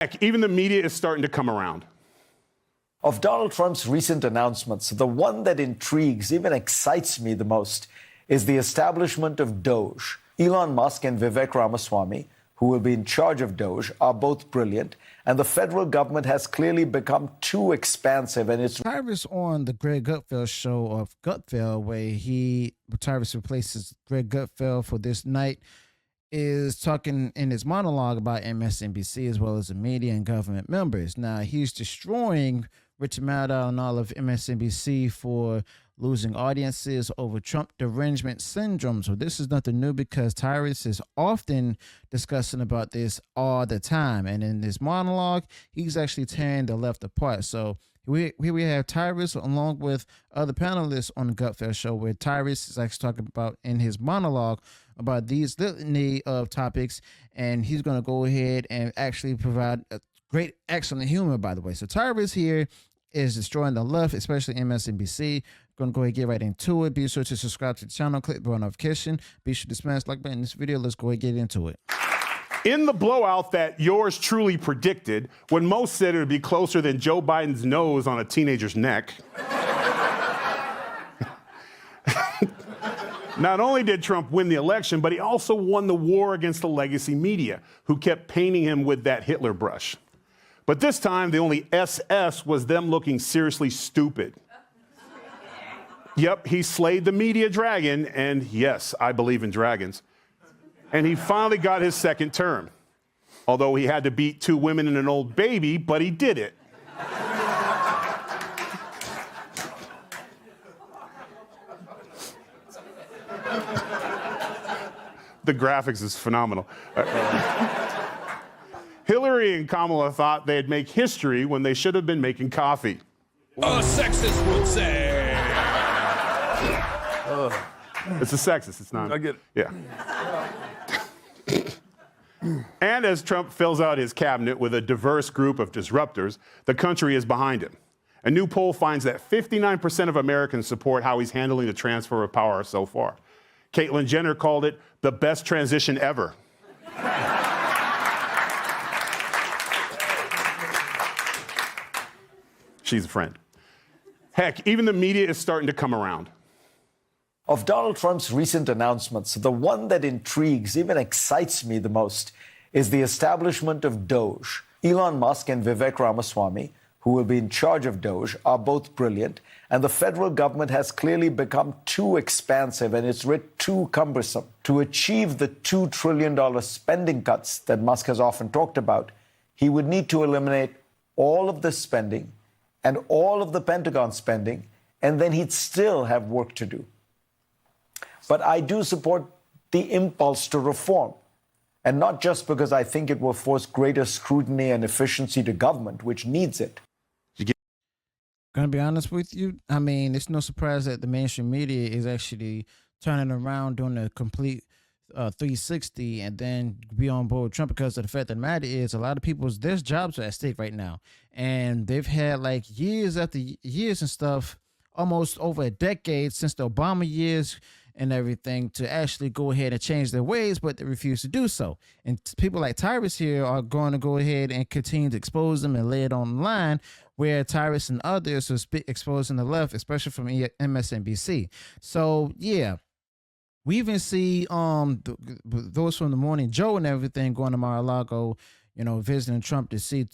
Heck, even the media is starting to come around. Of Donald Trump's recent announcements, the one that intrigues, even excites me the most, is the establishment of DOAH. Elon Musk and Vivek Ramaswamy, who will be in charge of DOAH, are both brilliant, and the federal government has clearly become too expansive, and it's... Tyrus on the Greg Gutfeld show of Gutfeld, where Tyrus replaces Greg Gutfeld for this night, is talking in his monologue about MSNBC as well as the media and government members. Now, he's destroying Rachel Maddow and all of MSNBC for losing audiences over Trump derangement syndrome. So this is nothing new because Tyrus is often discussing about this all the time. And in this monologue, he's actually tearing the left apart. So here we have Tyrus along with other panelists on the Gutfeld show, where Tyrus is actually talking about in his monologue about these litany of topics, and he's going to go ahead and actually provide a great, excellent humor, by the way. So Tyrus here is destroying the left, especially MSNBC. Going to go ahead and get right into it. Be sure to subscribe to the channel, click the bell notification. Be sure to smash the like button in this video. Let's go ahead and get into it. In the blowout that yours truly predicted, when most said it would be closer than Joe Biden's nose on a teenager's neck, not only did Trump win the election, but he also won the war against the legacy media, who kept painting him with that Hitler brush. But this time, the only SS was them looking seriously stupid. Yep, he slayed the media dragon, and yes, I believe in dragons. And he finally got his second term. Although he had to beat 2 women and an old baby, but he did it. The graphics is phenomenal. Hillary and Kamala thought they'd make history when they should have been making coffee. A sexist would say. It's a sexist, it's not. I get it. Yeah. And as Trump fills out his cabinet with a diverse group of disruptors, the country is behind him. A new poll finds that 59% of Americans support how he's handling the transfer of power so far. Caitlyn Jenner called it the best transition ever. She's a friend. Heck, even the media is starting to come around. Of Donald Trump's recent announcements, the one that intrigues, even excites me the most, is the establishment of DOAH. Elon Musk and Vivek Ramaswamy, who will be in charge of DOAH, are both brilliant, and the federal government has clearly become too expansive and it's too cumbersome. To achieve the $2 trillion spending cuts that Musk has often talked about, he would need to eliminate all of the spending and all of the Pentagon spending, and then he'd still have work to do. But I do support the impulse to reform, and not just because I think it will force greater scrutiny and efficiency to government, which needs it. Gonna be honest with you, I mean, it's no surprise that the mainstream media is actually turning around, doing a complete 360 and then be on board with Trump, because of the fact that the matter is a lot of there's jobs are at stake right now, and they've had like years after years and stuff, almost over a decade since the Obama years and everything, to actually go ahead and change their ways, but they refuse to do so. And people like Tyrus here are going to go ahead and continue to expose them and lay it on the line, where Tyrus and others are exposing the left, especially from MSNBC. So yeah, we even see those from the Morning Joe and everything going to Mar-a-Lago, you know, visiting Trump to see,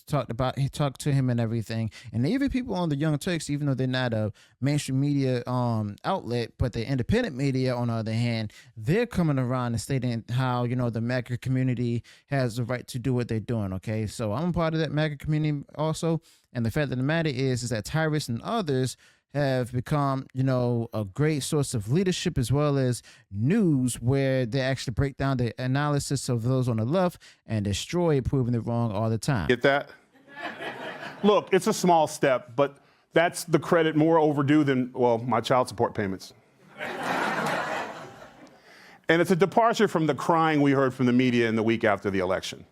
he talked to him and everything. And even people on the Young Turks, even though they're not a mainstream media outlet, but the independent media, on the other hand, they're coming around and stating how, you know, the MAGA community has the right to do what they're doing. Okay, so I'm a part of that MAGA community also. And the fact of the matter is that Tyrus and others have become, you know, a great source of leadership as well as news, where they actually break down the analysis of those on the left and destroy it, proving it wrong all the time. Get that? Look, it's a small step, but that's the credit more overdue than, well, my child support payments. And it's a departure from the crying we heard from the media in the week after the election.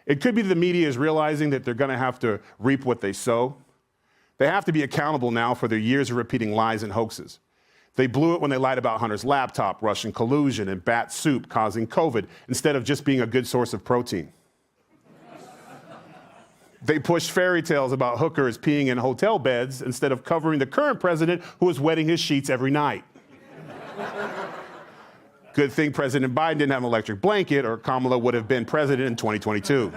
It could be the media is realizing that they're going to have to reap what they sow. They have to be accountable now for their years of repeating lies and hoaxes. They blew it when they lied about Hunter's laptop, Russian collusion, and bat soup causing COVID, instead of just being a good source of protein. They pushed fairy tales about hookers peeing in hotel beds instead of covering the current president who is wetting his sheets every night. Good thing President Biden didn't have an electric blanket, or Kamala would have been president in 2022.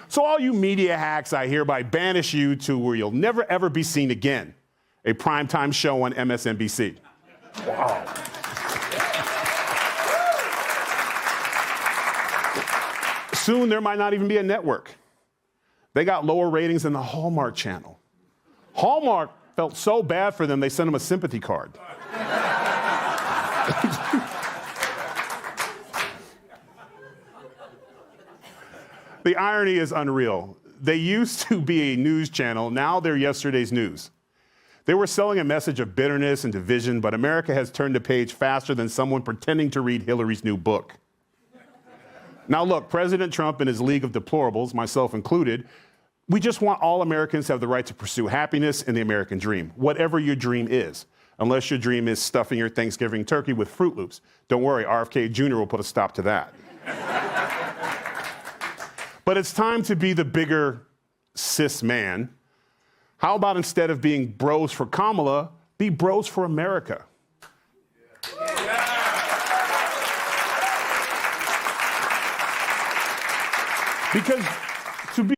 So all you media hacks, I hereby banish you to where you'll never, ever be seen again. A primetime show on MSNBC. Wow. Soon there might not even be a network. They got lower ratings than the Hallmark Channel. Hallmark felt so bad for them, they sent them a sympathy card. The irony is unreal. They used to be a news channel, now they're yesterday's news. They were selling a message of bitterness and division, but America has turned the page faster than someone pretending to read Hillary's new book. Now look, President Trump and his league of deplorables, myself included, we just want all Americans to have the right to pursue happiness and the American dream, whatever your dream is, unless your dream is stuffing your Thanksgiving turkey with Fruit Loops. Don't worry, RFK Jr. will put a stop to that. But it's time to be the bigger cis man. How about instead of being bros for Kamala, be bros for America? Because to be...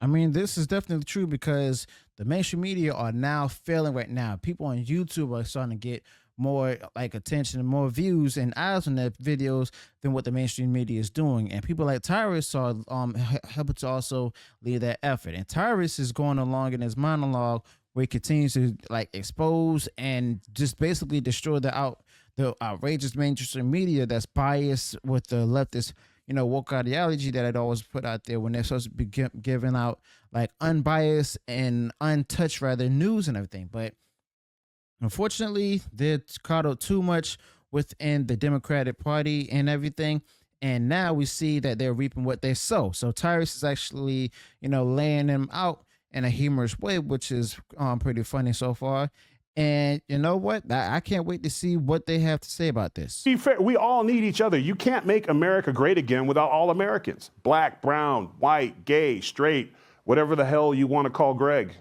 I mean, this is definitely true because the mainstream media are now failing right now. People on YouTube are starting to get more like attention and more views and eyes on their videos than what the mainstream media is doing. And people like Tyrus are helping to also lead that effort. And Tyrus is going along in his monologue where he continues to like expose and just basically destroy the outrageous mainstream media that's biased with the leftist, woke ideology that I'd always put out there when they're supposed to be giving out like unbiased and untouched news and everything. But unfortunately, they're caught up too much within the Democratic Party and everything. And now we see that they're reaping what they sow. So Tyrus is actually, laying them out in a humorous way, which is pretty funny so far. And you know what? I can't wait to see what they have to say about this. Be fair, we all need each other. You can't make America great again without all Americans. Black, brown, white, gay, straight, whatever the hell you want to call Greg.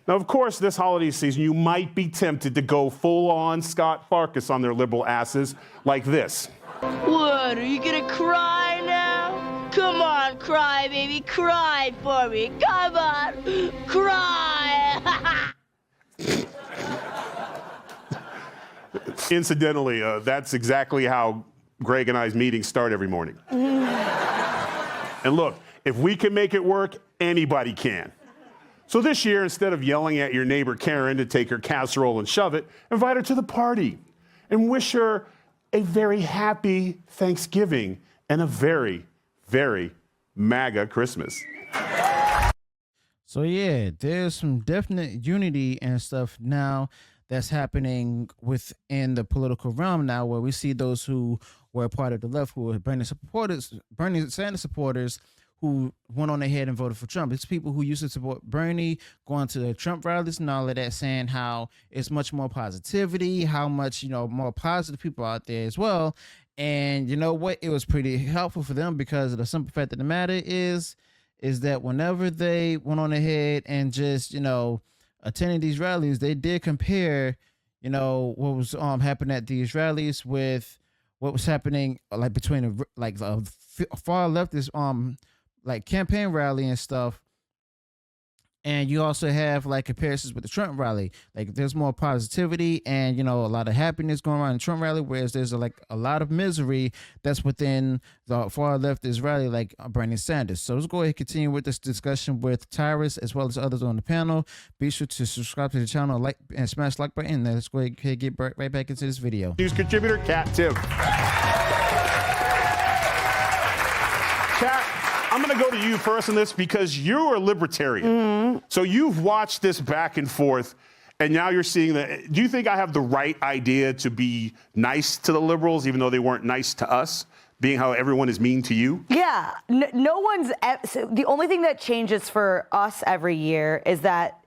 Now, of course, this holiday season, you might be tempted to go full-on Scott Farkas on their liberal asses like this. What, are you gonna cry now? Come on, cry, baby, cry for me. Come on, cry. Incidentally, that's exactly how Greg and I's meetings start every morning. And look, if we can make it work, anybody can. So this year, instead of yelling at your neighbor Karen to take her casserole and shove it, invite her to the party and wish her a very happy Thanksgiving and a very, very MAGA Christmas. So yeah, there's some definite unity and stuff now that's happening within the political realm now, where we see those who were a part of the left, who were Bernie Sanders supporters, who went on ahead and voted for Trump. It's people who used to support Bernie, going to the Trump rallies and all of that, saying how it's much more positivity, how much, more positive people out there as well. And you know what? It was pretty helpful for them because the simple fact of the matter is that whenever they went on ahead and just, attending these rallies, they did compare, what was happening at these rallies with what was happening like between a far leftist like campaign rally and stuff. And you also have like comparisons with the Trump rally. Like there's more positivity and, a lot of happiness going on in the Trump rally, whereas there's a lot of misery that's within the far leftist rally, like Bernie Sanders. So let's go ahead and continue with this discussion with Tyrus as well as others on the panel. Be sure to subscribe to the channel, like and smash the like button. Now let's go ahead and get right back into this video. News contributor, Kat Tim. Kat, I'm going to go to you first on this because you're a libertarian. Mm-hmm. So you've watched this back and forth, and now you're seeing that. Do you think I have the right idea to be nice to the liberals, even though they weren't nice to us, being how everyone is mean to you? Yeah. No one's. So the only thing that changes for us every year is that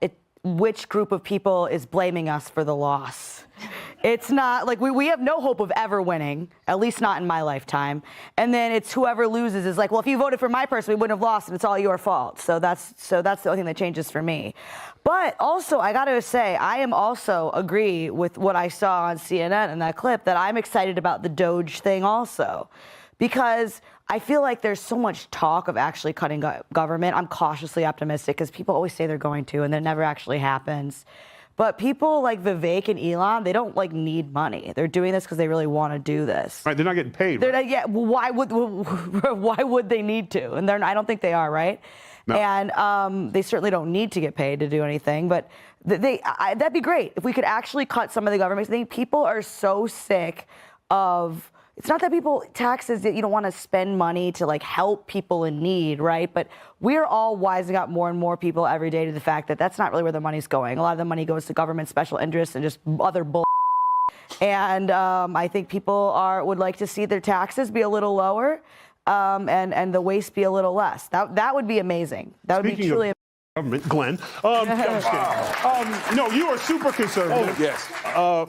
which group of people is blaming us for the loss. It's not like we have no hope of ever winning, at least not in my lifetime. And then it's whoever loses is like, well, if you voted for my person, we wouldn't have lost, and it's all your fault. So that's the only thing that changes for me. But also, I got to say, I am also agree with what I saw on CNN in that clip, that I'm excited about the Doge thing also, because I feel like there's so much talk of actually cutting government. I'm cautiously optimistic because people always say they're going to, and that never actually happens. But people like Vivek and Elon, they don't like need money. They're doing this because they really want to do this. Right, they're not getting paid. They're Right? not, yeah. Well, why would they need to? And I don't think they are, right? No. And they certainly don't need to get paid to do anything. But that'd be great if we could actually cut some of the government. I think people are so sick of. It's not that people taxes that you don't want to spend money to like help people in need, right? But we're all wising up more and more people every day to the fact that that's not really where the money's going. A lot of the money goes to government special interests and just other bull. And I think people would like to see their taxes be a little lower, and the waste be a little less. That would be amazing. That would be truly. Government, Glenn. I'm just kidding. No, you are super conservative. Oh, yes.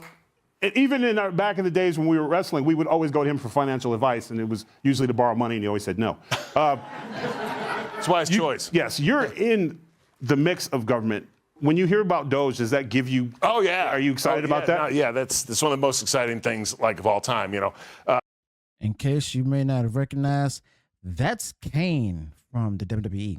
Even in back in the days when we were wrestling, we would always go to him for financial advice, and it was usually to borrow money, and he always said no. It's wise choice. Yes, you're in the mix of government. When you hear about Doge, does that give you? Oh yeah. Are you excited about that? No, yeah, that's one of the most exciting things like of all time. You know. In case you may not have recognized, that's Kane from the WWE.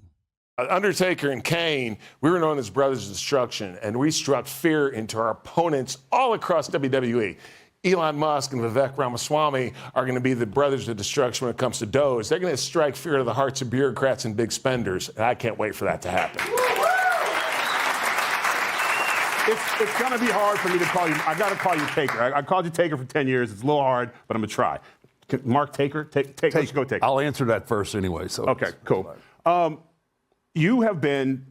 Undertaker and Kane, we were known as Brothers of Destruction, and we struck fear into our opponents all across WWE. Elon Musk and Vivek Ramaswamy are going to be the Brothers of Destruction when it comes to Doge. They're going to strike fear to the hearts of bureaucrats and big spenders, and I can't wait for that to happen. It's going to be hard for me to call you. I got to call you Taker. I called you Taker for 10 years. It's a little hard, but I'm going to try. Mark Taker? Let's go Taker. I'll answer that first anyway. So Okay, cool. You have been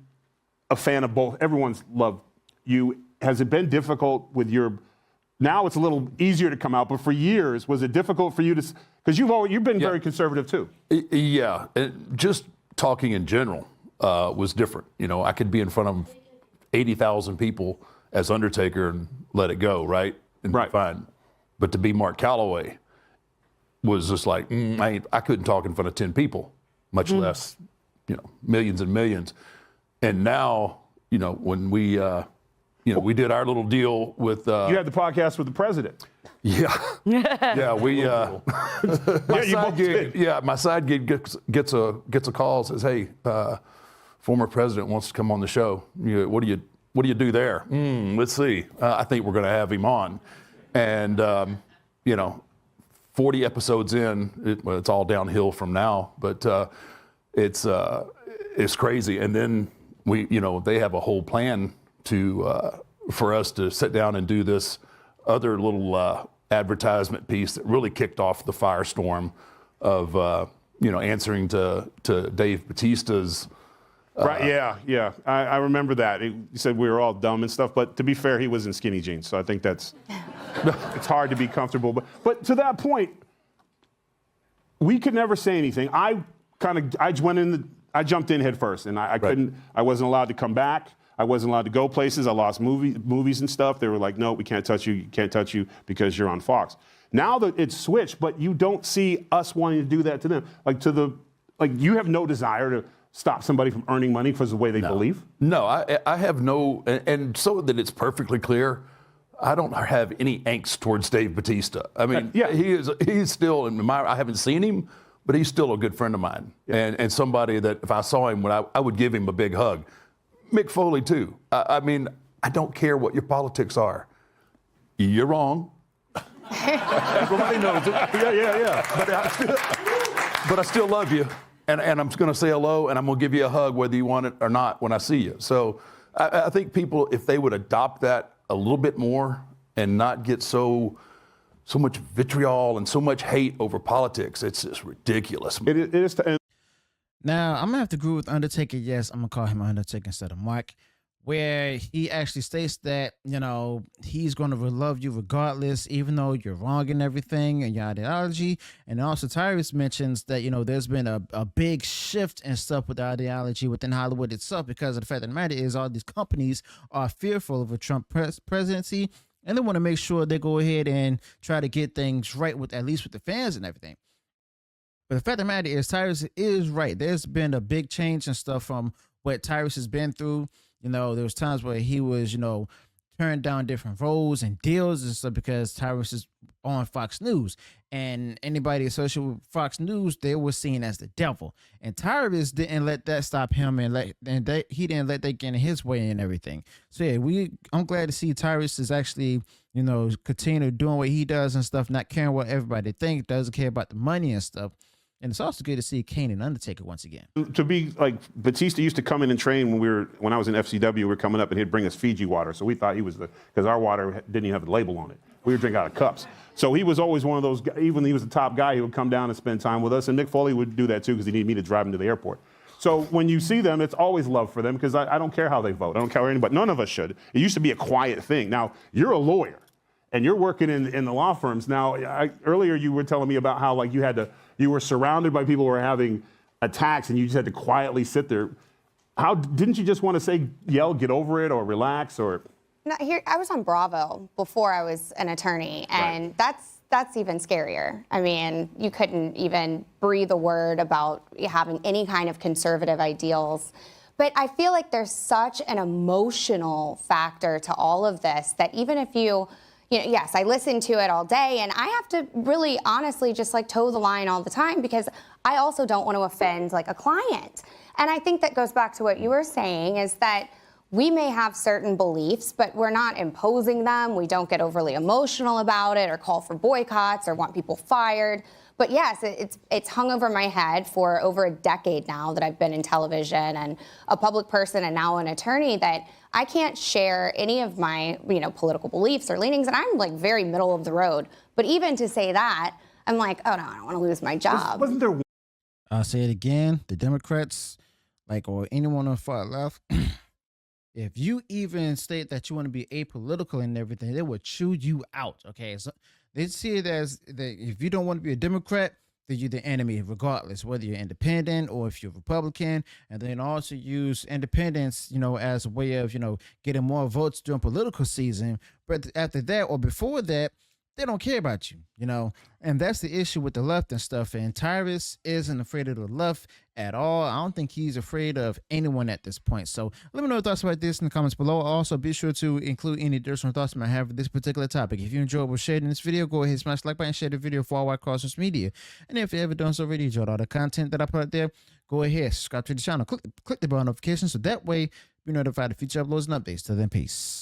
a fan of both. Everyone's loved you. Has it been difficult with your? Now it's a little easier to come out, but for years, was it difficult for you to? Because you've been very conservative too. Yeah, just talking in general was different. You know, I could be in front of 80,000 people as Undertaker and let it go, right? And Right. fine. But to be Mark Calloway was just like I couldn't talk in front of 10 people, much less. You know, millions and millions. And now, you know, when we, we did our little deal with. You had the podcast with the president. Yeah. Yeah, we. My side gig gets a call, says, "Hey, former president wants to come on the show. What do you do there? Let's see. I think we're going to have him on." And 40 episodes in, it's all downhill from now, but. It's crazy, and then they have a whole plan for us to sit down and do this other little advertisement piece that really kicked off the firestorm of answering to Dave Bautista's. Right? Yeah. I remember that. He said we were all dumb and stuff, but to be fair, he was in skinny jeans, so I think it's hard to be comfortable. But to that point, we could never say anything. I jumped in head first, and I couldn't. I wasn't allowed to come back. I wasn't allowed to go places. I lost movies and stuff. They were like, "No, we can't touch you. You can't touch you because you're on Fox." Now that it's switched, but you don't see us wanting to do that to them. You have no desire to stop somebody from earning money because of the way they believe. No, I have no, and so that it's perfectly clear, I don't have any angst towards Dave Bautista. I mean, he's still in I haven't seen him. But he's still a good friend of mine, and somebody that if I saw him, I would give him a big hug. Mick Foley too. I mean, I don't care what your politics are. You're wrong. Everybody knows it. Yeah. But I still love you, and I'm going to say hello, and I'm going to give you a hug whether you want it or not when I see you. So I think people, if they would adopt that a little bit more and not get so much vitriol and so much hate over politics. It's just ridiculous. It is. Now, I'm going to have to agree with Undertaker. Yes, I'm going to call him Undertaker instead of Mark. where he actually states that, you know, he's going to love you regardless, even though you're wrong in everything and your ideology. And also Tyrus mentions that, you know, there's been a big shift and stuff with the ideology within Hollywood itself, because of the fact that the matter is all these companies are fearful of a Trump presidency, and they want to make sure they go ahead and try to get things right with, at least with the fans and everything. But the fact of the matter is, Tyrus is right. There's been a big change and stuff from what Tyrus has been through. You know, there was times where he was, you know, turned down different roles and deals and stuff because Tyrus is on Fox News. And anybody associated with Fox News, they were seen as the devil. And Tyrus didn't let that stop him, and he didn't let that get in his way and everything. So yeah, I'm glad to see Tyrus is actually, you know, continue doing what he does and stuff, not caring what everybody thinks, doesn't care about the money and stuff. And it's also good to see Kane and Undertaker once again. To be like, Batista used to come in and train when I was in FCW, we were coming up and he'd bring us Fiji water. So we thought he was because our water didn't even have a label on it. We would drink out of cups. So he was always one of those, even when he was the top guy, he would come down and spend time with us. And Mick Foley would do that too because he needed me to drive him to the airport. So when you see them, it's always love for them because I don't care how they vote. I don't care anybody. None of us should. It used to be a quiet thing. Now, you're a lawyer and you're working in the law firms. Now, earlier you were telling me about how like you were surrounded by people who were having attacks and you just had to quietly sit there. How didn't you just want to yell, get over it or relax or? No, I was on Bravo before I was an attorney, and right. that's even scarier. I mean, you couldn't even breathe a word about having any kind of conservative ideals. But I feel like there's such an emotional factor to all of this that even if you know, yes, I listen to it all day, and I have to really honestly just like toe the line all the time because I also don't want to offend like a client. And I think that goes back to what you were saying is that we may have certain beliefs, but we're not imposing them. We don't get overly emotional about it or call for boycotts or want people fired. But yes, it's hung over my head for over a decade now that I've been in television and a public person and now an attorney that I can't share any of my, you know, political beliefs or leanings. And I'm like very middle of the road. But even to say that, I'm like, oh no, I don't want to lose my job. Wasn't there? I'll say it again. The Democrats, like, or anyone on the far left, if you even state that you want to be apolitical and everything, they will chew you out. Okay, so they see it as that if you don't want to be a Democrat, then you're the enemy, regardless whether you're independent or if you're Republican. And then also use independence, you know, as a way of, you know, getting more votes during political season. But after that or before that, they don't care about you, you know, and that's the issue with the left and stuff. And Tyrus isn't afraid of the left at all. I don't think he's afraid of anyone at this point. So let me know your thoughts about this in the comments below. Also, be sure to include any additional thoughts you might have with this particular topic. If you enjoyed what shared in this video, go ahead, smash the like button, share the video for all across social media. And if you haven't done so already, enjoyed all the content that I put out there, go ahead, subscribe to the channel, click the bell notification so that way you're notified of future uploads and updates. Till then, peace.